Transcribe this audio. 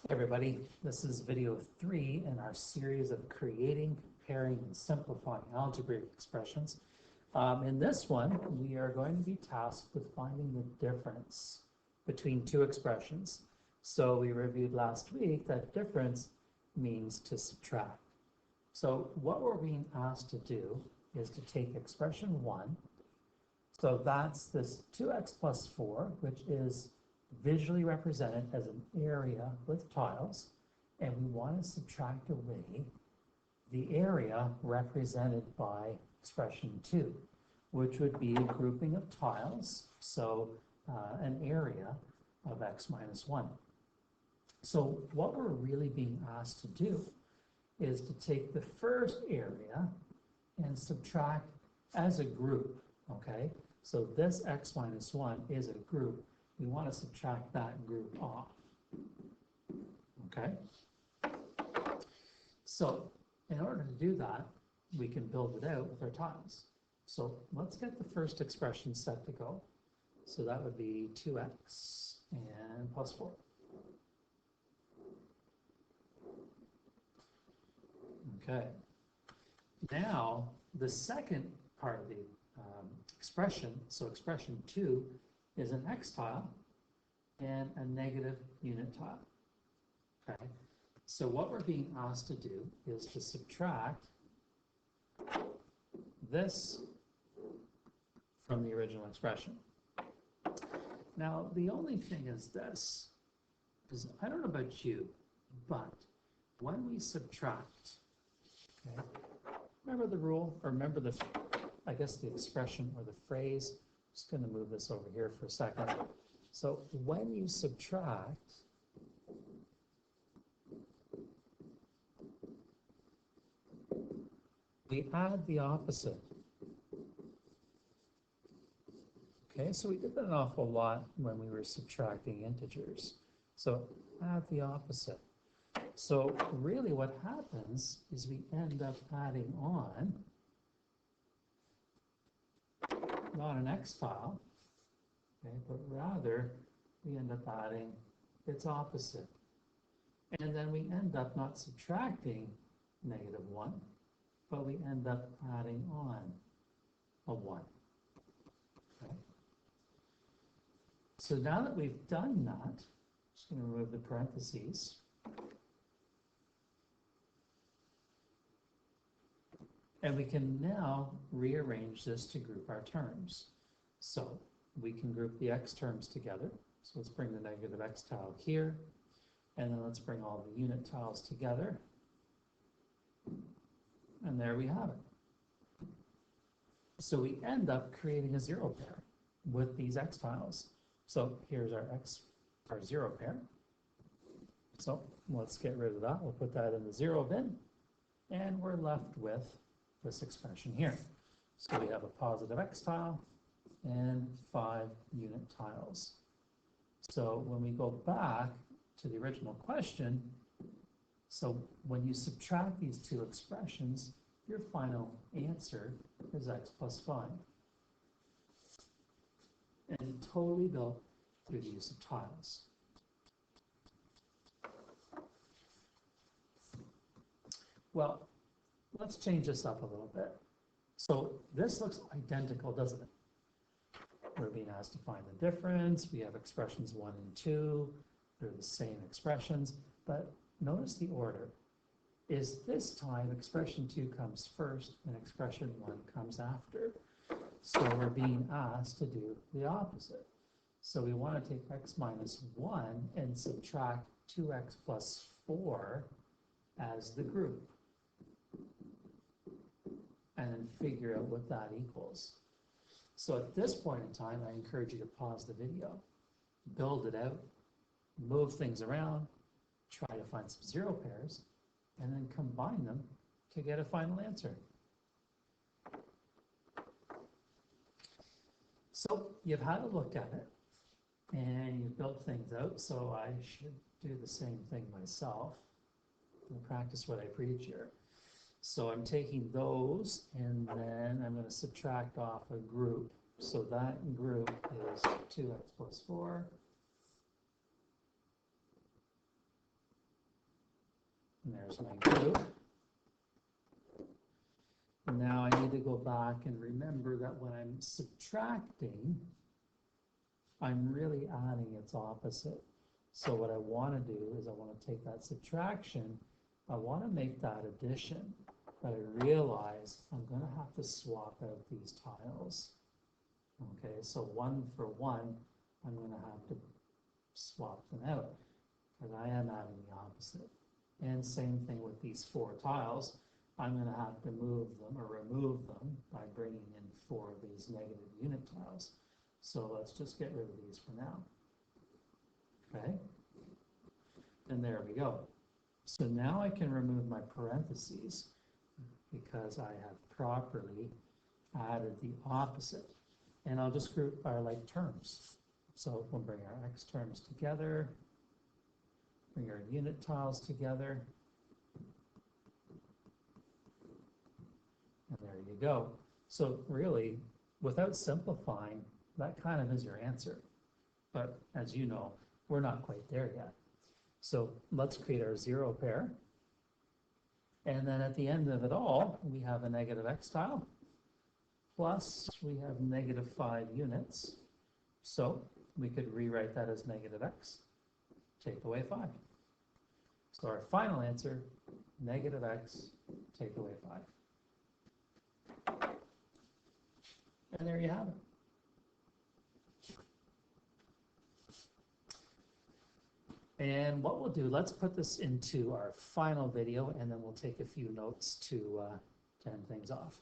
Hey everybody, this is video 3 in our series of creating, comparing, and simplifying algebraic expressions. In this one, we are going to be tasked with finding the difference between two expressions. So we reviewed last week that difference means to subtract. So what we're being asked to do is to take expression 1. So that's this 2x plus 4, which is visually represented as an area with tiles, and we want to subtract away the area represented by expression 2, which would be a grouping of tiles, so an area of x minus 1. So what we're really being asked to do is to take the first area and subtract as a group, okay? So this x minus 1 is a group. We want to subtract that group off, okay? So in order to do that, we can build it out with our tiles. So let's get the first expression set to go. So that would be 2x and plus 4. Okay. Now, the second part of the expression, so expression 2, is an x tile and a negative unit tile. Okay, so what we're being asked to do is to subtract this from the original expression. Now, the only thing is this, is I don't know about you, but when we subtract, okay, remember the rule, or remember the, I guess the expression or the phrase. Just going to move this over here for a second. So when you subtract, we add the opposite. Okay, so we did that an awful lot when we were subtracting integers. So add the opposite. So really what happens is we end up adding on not an x file, okay, but rather we end up adding its opposite. And then we end up not subtracting negative 1, but we end up adding on a 1. Okay. So now that we've done that, I'm just going to remove the parentheses. And we can now rearrange this to group our terms. So we can group the x terms together. So let's bring the negative x tile here, and then let's bring all the unit tiles together. And there we have it. So we end up creating a 0 pair with these x tiles. So here's our 0 pair. So let's get rid of that. We'll put that in the 0 bin, and we're left with this expression here. So we have a positive x tile and 5 unit tiles. So when we go back to the original question, so when you subtract these two expressions, your final answer is x plus 5. And totally built through the use of tiles. Well, let's change this up a little bit. So this looks identical, doesn't it? We're being asked to find the difference. We have expressions 1 and 2. They're the same expressions, but notice the order. Is this time expression 2 comes first and expression 1 comes after. So we're being asked to do the opposite. So we want to take x minus 1 and subtract 2x plus 4 as the group, and then figure out what that equals. So at this point in time, I encourage you to pause the video, build it out, move things around, try to find some 0 pairs, and then combine them to get a final answer. So you've had a look at it, and you've built things out, so I should do the same thing myself and practice what I preach here. So I'm taking those, and then I'm going to subtract off a group. So that group is 2x plus 4 And there's my group. Now I need to go back and remember that when I'm subtracting, I'm really adding its opposite. So what I want to do is I want to take that subtraction, I want to make that addition, but I realize I'm going to have to swap out these tiles. Okay, so 1 for 1, I'm going to have to swap them out because I am adding the opposite. And same thing with these 4 tiles. I'm going to have to move them or remove them by bringing in 4 of these negative unit tiles. So let's just get rid of these for now. Okay, and there we go. So now I can remove my parentheses because I have properly added the opposite. And I'll just group our like terms. So we'll bring our x terms together, bring our unit tiles together, and there you go. So really, without simplifying, that kind of is your answer. But as you know, we're not quite there yet. So let's create our 0 pair. And then at the end of it all, we have a negative x tile, plus we have negative 5 units. So we could rewrite that as negative x, take away 5. So our final answer, negative x, take away 5. And there you have it. And what we'll do, let's put this into our final video, and then we'll take a few notes to end things off.